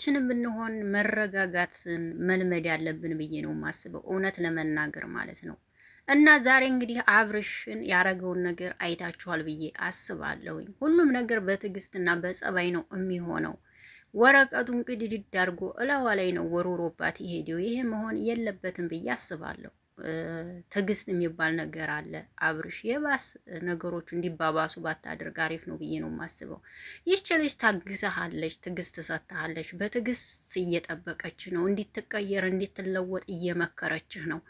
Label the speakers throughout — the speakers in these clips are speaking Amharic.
Speaker 1: ሁላችንም ብንሆን መረጋጋትን መልመድ ያለብን ብዬ ነው የማስበው፣ እውነት ለመናገር ማለት ነው። እና ዛሬ እንግዲህ አብርሽን ያረገውን ነገር አይታችኋል ብዬ አስባለሁኝ። ሁሉም ነገር በትዕግስትና በጸባይ ነው የሚሆነው። ወረቀቱን ቅድድድ አድርጎ እላዋ ላይ ነው ወሮሮባት የሄደው። ይሄ መሆን የለበትም ብዬ አስባለሁ። ትዕግስት የሚባል ነገር አለ። አብርሽ የባስ ነገሮቹ እንዲባባሱ ባታደርግ አሪፍ ነው ብዬ ነው የማስበው። ይህች ልጅ ታግዛሃለች፣ ትዕግስት ሰጥታሃለች። በትዕግስት እየጠበቀች ነው፣ እንዲትቀየር እንዲትለወጥ እየመከረችህ ነው።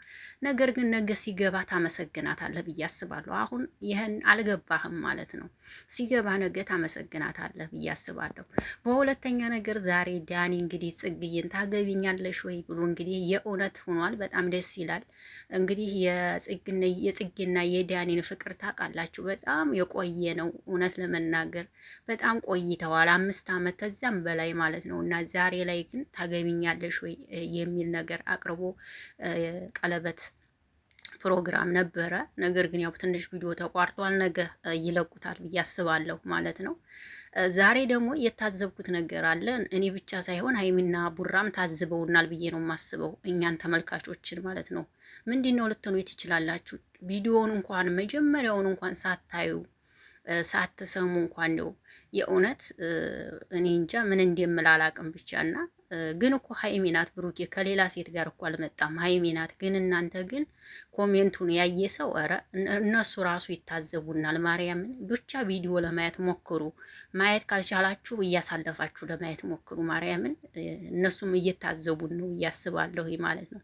Speaker 1: ነገር ግን ነገ ሲገባ ታመሰግናታለህ ብዬ አስባለሁ። አሁን ይህን አልገባህም ማለት ነው። ሲገባ ነገ ታመሰግናታለህ ብዬ አስባለሁ። በሁለተኛ ነገር ዛሬ ዳኒ እንግዲህ ጽግዬን ታገቢኛለሽ ወይ ብሎ እንግዲህ የእውነት ሆኗል። በጣም ደስ ይላል። እንግዲህ የጽጌና የዳኒን ፍቅር ታውቃላችሁ፣ በጣም የቆየ ነው። እውነት ለመናገር በጣም ቆይተዋል፣ 5 ዓመት ከዚያም በላይ ማለት ነው። እና ዛሬ ላይ ግን ታገቢኛለሽ ወይ የሚል ነገር አቅርቦ ቀለበት ፕሮግራም ነበረ። ነገር ግን ያው ትንሽ ቪዲዮ ተቋርጧል። ነገ ይለቁታል ብዬ አስባለሁ ማለት ነው። ዛሬ ደግሞ የታዘብኩት ነገር አለ። እኔ ብቻ ሳይሆን ሀይሚና ቡራም ታዝበውናል ብዬ ነው የማስበው፣ እኛን ተመልካቾችን ማለት ነው። ምንድን ነው ልትሉ ትችላላችሁ። ቪዲዮውን እንኳን መጀመሪያውን እንኳን ሳታዩ ሳትሰሙ እንኳን ነው የእውነት እኔ እንጃ ምን እንደምል አላቅም ብቻና ግን እኮ ሀይሚ ናት ብሩኬ ከሌላ ሴት ጋር እኮ አልመጣም። ሀይሚ ናት። ግን እናንተ ግን ኮሜንቱን ያየ ሰው ኧረ እነሱ ራሱ ይታዘቡናል። ማርያምን ብቻ ቪዲዮ ለማየት ሞክሩ። ማየት ካልቻላችሁ እያሳለፋችሁ ለማየት ሞክሩ። ማርያምን እነሱም እየታዘቡን ነው እያስባለሁ ማለት ነው።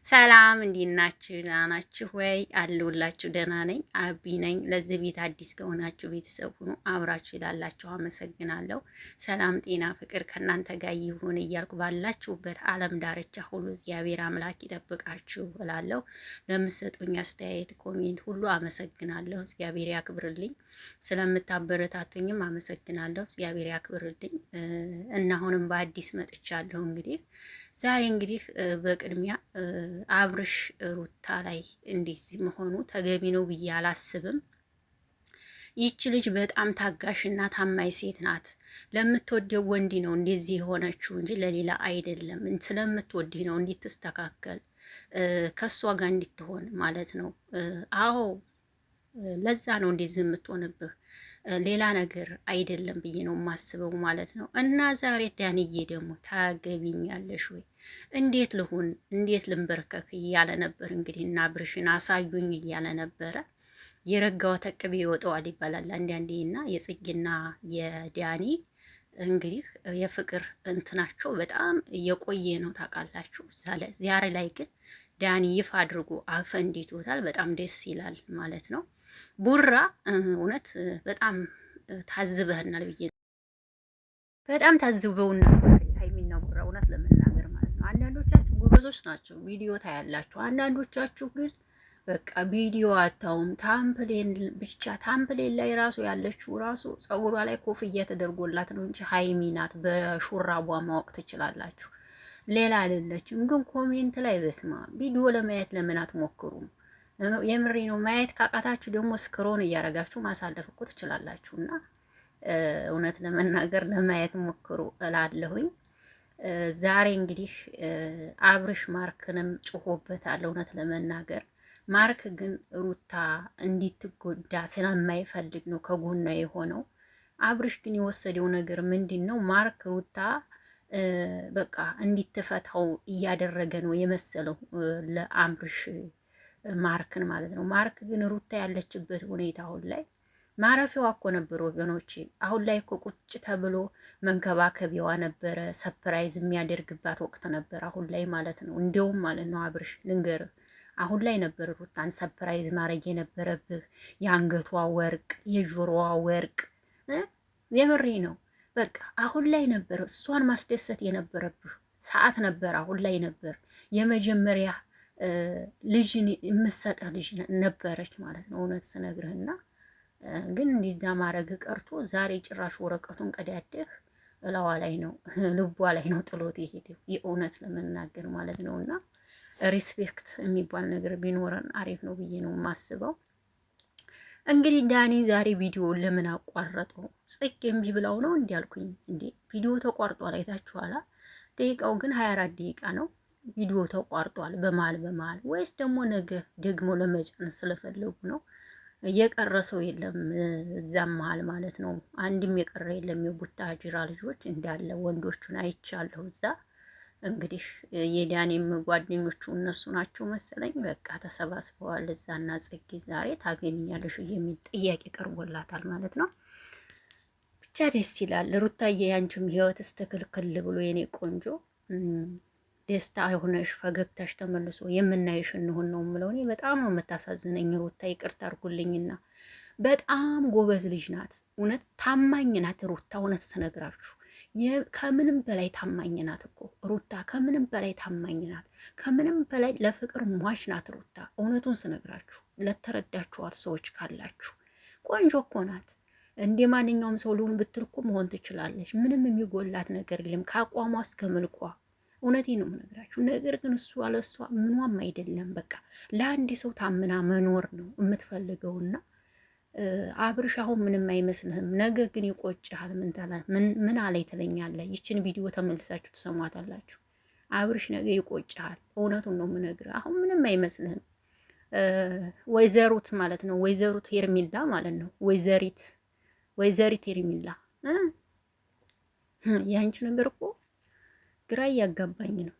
Speaker 1: ሰላም እንዴት ናችሁ? ደህና ናችሁ ወይ? አለሁላችሁ። ደህና ነኝ። አቢ ነኝ። ለዚህ ቤት አዲስ ከሆናችሁ ቤተሰብ ሁኑ። አብራችሁ ይላላችሁ። አመሰግናለሁ። ሰላም፣ ጤና፣ ፍቅር ከእናንተ ጋር ይሁን እያልኩ ባላችሁበት ዓለም ዳርቻ ሁሉ እግዚአብሔር አምላክ ይጠብቃችሁ እላለሁ። ለምትሰጡኝ አስተያየት፣ ኮሜንት ሁሉ አመሰግናለሁ። እግዚአብሔር ያክብርልኝ። ስለምታበረታቱኝም አመሰግናለሁ። እግዚአብሔር ያክብርልኝ እና አሁንም በአዲስ መጥቻለሁ። እንግዲህ ዛሬ እንግዲህ በቅድሚያ አብርሽ ሩታ ላይ እንደዚህ መሆኑ ተገቢ ነው ብዬ አላስብም። ይቺ ልጅ በጣም ታጋሽና ታማኝ ሴት ናት። ለምትወደው ወንድ ነው እንደዚህ የሆነችው እንጂ ለሌላ አይደለም። ስለምትወድ ነው እንዲትስተካከል ከሷ ጋር እንድትሆን ማለት ነው። አዎ ለዛ ነው እንደዚህ የምትሆንብህ፣ ሌላ ነገር አይደለም ብዬ ነው የማስበው ማለት ነው። እና ዛሬ ዳንዬ ደግሞ ታገቢኛለሽ ወይ? እንዴት ልሁን? እንዴት ልንበርከክ? እያለ ነበር እንግዲህ እና ብርሽን አሳዩኝ እያለ ነበረ። የረጋው ተቅቤ ይወጣዋል ይባላል አንዳንዴ። እና የጽጌና የዳኒ እንግዲህ የፍቅር እንትናቸው በጣም የቆየ ነው ታውቃላችሁ። ዛሬ ላይ ግን ዳኒ ይፋ አድርጎ አፈንዲቶታል። በጣም ደስ ይላል ማለት ነው። ቡራ እውነት በጣም ታዝበህናል ብዬ ነው። በጣም ታዝበውና ሀይሚና ቡራ እውነት ለመናገር ማለት ነው። አንዳንዶቻችሁ ጎበዞች ናቸው፣ ቪዲዮ ታያላችሁ። አንዳንዶቻችሁ ግን በቃ ቪዲዮ አታውም። ታምፕሌን ብቻ ታምፕሌን ላይ ራሱ ያለችው ራሱ ጸጉሯ ላይ ኮፍያ ተደርጎላት ነው እንጂ ሀይሚ ናት። በሹራቧ ማወቅ ትችላላችሁ። ሌላ አይደለችም። ግን ኮሜንት ላይ በስማ ቪዲዮ ለማየት ለምን አትሞክሩም? የምሬ ነው። ማየት ካቃታችሁ ደግሞ ስክሮን እያረጋችሁ ማሳለፍ እኮ ትችላላችሁ። እና እውነት ለመናገር ለማየት ሞክሩ እላለሁኝ። ዛሬ እንግዲህ አብርሽ ማርክንም ጭሆበታል። እውነት ለመናገር ማርክ ግን ሩታ እንዲትጎዳ ስለማይፈልግ ነው ከጎኗ የሆነው። አብርሽ ግን የወሰደው ነገር ምንድን ነው? ማርክ ሩታ በቃ እንዲትፈታው እያደረገ ነው የመሰለው ለአብርሽ ማርክን ማለት ነው። ማርክ ግን ሩታ ያለችበት ሁኔታ አሁን ላይ ማረፊያዋ እኮ ነበር ወገኖች። አሁን ላይ እኮ ቁጭ ተብሎ መንከባከቢያዋ ነበረ፣ ሰፕራይዝ የሚያደርግባት ወቅት ነበር አሁን ላይ ማለት ነው። እንዲያውም ማለት ነው አብርሽ ልንገርህ፣ አሁን ላይ ነበር ሩታን ሰፕራይዝ ማድረግ የነበረብህ። የአንገቷ ወርቅ፣ የጆሮዋ ወርቅ፣ የምሬ ነው። በቃ አሁን ላይ ነበር እሷን ማስደሰት የነበረብህ ሰዓት ነበር። አሁን ላይ ነበር የመጀመሪያ ልጅን የምሰጠ ልጅ ነበረች ማለት ነው። እውነት ስነግርህና ግን እንዲዛ ማድረግ ቀርቶ ዛሬ ጭራሽ ወረቀቱን ቀዳደህ እላዋ ላይ ነው ልቧ ላይ ነው ጥሎት የሄደው የእውነት ለመናገር ማለት ነው። እና ሪስፔክት የሚባል ነገር ቢኖረን አሪፍ ነው ብዬ ነው የማስበው። እንግዲህ ዳኒ ዛሬ ቪዲዮ ለምን አቋረጠው? ጽጌ እምቢ ብላው ነው እንዲያልኩኝ እንዴ? ቪዲዮ ተቋርጧል፣ አይታችኋላ? ደቂቃው ግን 24 ደቂቃ ነው። ቪዲዮ ተቋርጧል በመሀል ወይስ ደግሞ ነገ ደግሞ ለመጫን ስለፈለጉ ነው? የቀረ ሰው የለም እዛም መሀል ማለት ነው። አንድም የቀረ የለም። የቡታጅራ ልጆች እንዳለ ወንዶቹን አይቻለሁ እዛ። እንግዲህ የዳኔም ጓደኞቹ እነሱ ናቸው መሰለኝ። በቃ ተሰባስበዋል እዛና ጽጌ ዛሬ ታገኛለሽ የሚል ጥያቄ ቀርቦላታል ማለት ነው። ብቻ ደስ ይላል። ሩታዬ ያንቺም ህይወት ስትክልክል ብሎ የኔ ቆንጆ ደስታ የሆነሽ ፈገግታሽ ተመልሶ የምናይሽ እንሆን ነው የምለው። እኔ በጣም ነው የምታሳዝነኝ ሩታ፣ ይቅርታ አድርጉልኝና በጣም ጎበዝ ልጅ ናት። እውነት ታማኝ ናት ሩታ። እውነት ስነግራችሁ ከምንም በላይ ታማኝ ናት እኮ ሩታ፣ ከምንም በላይ ታማኝ ናት። ከምንም በላይ ለፍቅር ሟች ናት ሩታ። እውነቱን ስነግራችሁ ለተረዳችኋት ሰዎች ካላችሁ ቆንጆ እኮ ናት። እንደ ማንኛውም ሰው ልሁን ብትል እኮ መሆን ትችላለች። ምንም የሚጎላት ነገር የለም ከአቋሟ እስከ መልኳ። እውነቴ ነው የምነግራችሁ። ነገር ግን እሱ አለሷ ምኗም አይደለም። በቃ ለአንድ ሰው ታምና መኖር ነው የምትፈልገውና አብርሽ አሁን ምንም አይመስልህም። ነገ ግን ይቆጭሃል። ምን አለኝ ትለኛለህ። ይችን ቪዲዮ ተመልሳችሁ ትሰሟታላችሁ። አብርሽ ነገ ይቆጭሃል። እውነቱን ነው የምነግርህ። አሁን ምንም አይመስልህም። ወይዘሩት ማለት ነው ወይዘሩት ሄርሚላ ማለት ነው ወይዘሪት ሄርሚላ ያንቺ ነገር እኮ ግራ እያጋባኝ ነው።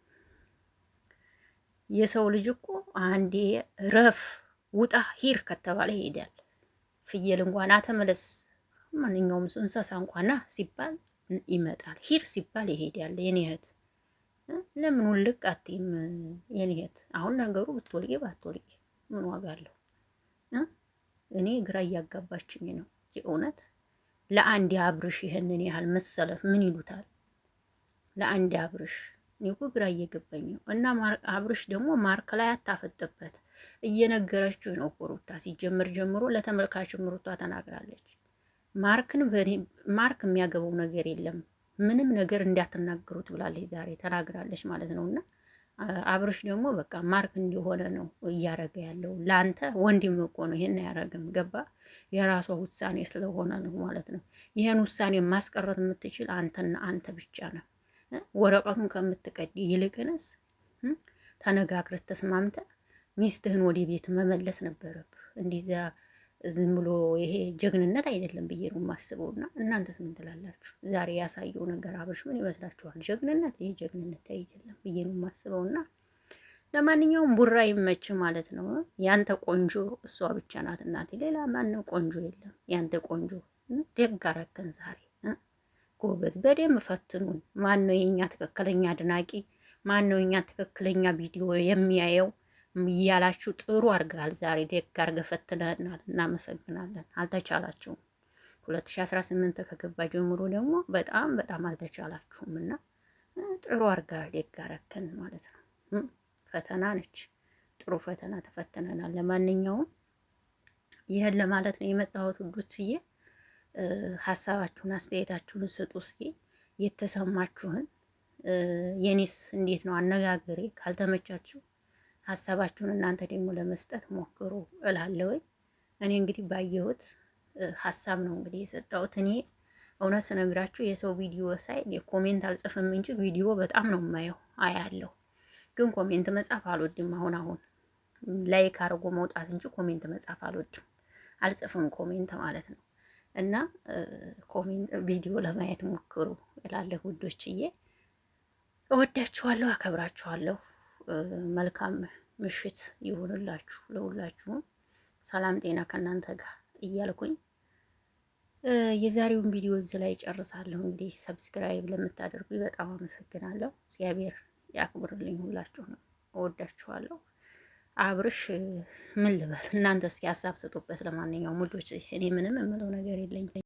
Speaker 1: የሰው ልጅ እኮ አንዴ ረፍ ውጣ ሂር ከተባለ ይሄዳል። ፍየል እንኳን አተመለስ ማንኛውም እንስሳ እንኳን ሲባል ይመጣል። ሂር ሲባል ይሄዳል። የኔ እህት ለምን ውልቅ አትይም? የኔ እህት አሁን ነገሩ ብትወልቂ ባትወልቂ ምን ዋጋ አለው? እኔ ግራ እያጋባችኝ ነው የእውነት። ለአንድ አብርሽ ይሄንን ያህል መሰለፍ ምን ይሉታል? ለአንድ አብርሽ እኔ እኮ ግራ እየገባኝ ነው። እና አብርሽ ደግሞ ማርክ ላይ አታፈጥበት እየነገረችው ነው እኮ ሩታ። ሲጀምር ጀምሮ ለተመልካችም ሩታ ተናግራለች። ማርክ የሚያገባው ነገር የለም ምንም ነገር እንዳትናገሩት ብላለች ዛሬ ተናግራለች ማለት ነው። እና አብርሽ ደግሞ በቃ ማርክ እንዲሆነ ነው እያረገ ያለው። ለአንተ ወንድም እኮ ነው ይሄን አያረግም። ገባ? የራሷ ውሳኔ ስለሆነ ነው ማለት ነው። ይሄን ውሳኔ ማስቀረት የምትችል አንተና አንተ ብቻ ነው። ወረቀቱን ከምትቀድ ይልቅንስ ተነጋግረህ ተስማምተህ ሚስትህን ወደ ቤት መመለስ ነበረብህ። እንዲዚያ ዝም ብሎ ይሄ ጀግንነት አይደለም ብዬ ነው የማስበው። እና እናንተስ ምን ትላላችሁ? ዛሬ ያሳየው ነገር አብርሽ ምን ይመስላችኋል? ጀግንነት? ይሄ ጀግንነት አይደለም ብዬ ነው የማስበው። እና ለማንኛውም ቡራ ይመች ማለት ነው። ያንተ ቆንጆ እሷ ብቻ ናት እናቴ፣ ሌላ ማንም ቆንጆ የለም። ያንተ ቆንጆ ደግ አረከን ዛሬ ጎበዝ። በደንብ ፈትኑን። ማን ነው የኛ ትክክለኛ አድናቂ? ማን ነው የኛ ትክክለኛ ቪዲዮ የሚያየው እያላችሁ ጥሩ አድርገሃል። ዛሬ ደግ አድርገህ ፈትነህናል። እናመሰግናለን። አልተቻላችሁም። 2018 ከገባ ጀምሮ ደግሞ በጣም አልተቻላችሁም እና ጥሩ አድርገህ ደግ አደረክን ማለት ነው። ፈተና ነች። ጥሩ ፈተና ተፈትነናል። ለማንኛውም ይህን ለማለት ነው የመጣሁት ውዶችዬ። ሀሳባችሁን አስተያየታችሁን ስጡ እስኪ የተሰማችሁን። የኔስ እንዴት ነው አነጋገሬ? ካልተመቻችሁ ሀሳባችሁን እናንተ ደግሞ ለመስጠት ሞክሩ እላለሁ። እኔ እንግዲህ ባየሁት ሀሳብ ነው እንግዲህ የሰጠሁት። እኔ እውነት ስነግራችሁ የሰው ቪዲዮ ሳይ ኮሜንት አልጽፍም እንጂ ቪዲዮ በጣም ነው የማየው አያለሁ። ግን ኮሜንት መጻፍ አልወድም። አሁን ላይክ አድርጎ መውጣት እንጂ ኮሜንት መጻፍ አልወድም። አልጽፍም ኮሜንት ማለት ነው። እና ኮሜንት ቪዲዮ ለማየት ሞክሩ እላለሁ ውዶችዬ። እወዳችኋለሁ፣ አከብራችኋለሁ። መልካም ምሽት ይሁንላችሁ ለሁላችሁም። ሰላም ጤና ከእናንተ ጋር እያልኩኝ የዛሬውን ቪዲዮ እዚህ ላይ ጨርሳለሁ። እንግዲህ ሰብስክራይብ ለምታደርጉኝ በጣም አመሰግናለሁ። እግዚአብሔር ያክብርልኝ። ሁላችሁ ነው እወዳችኋለሁ። አብርሽ ምን ልበል እናንተ እስኪ ሀሳብ ስጡበት። ለማንኛውም ውዶች እኔ ምንም የምለው ነገር የለኝም።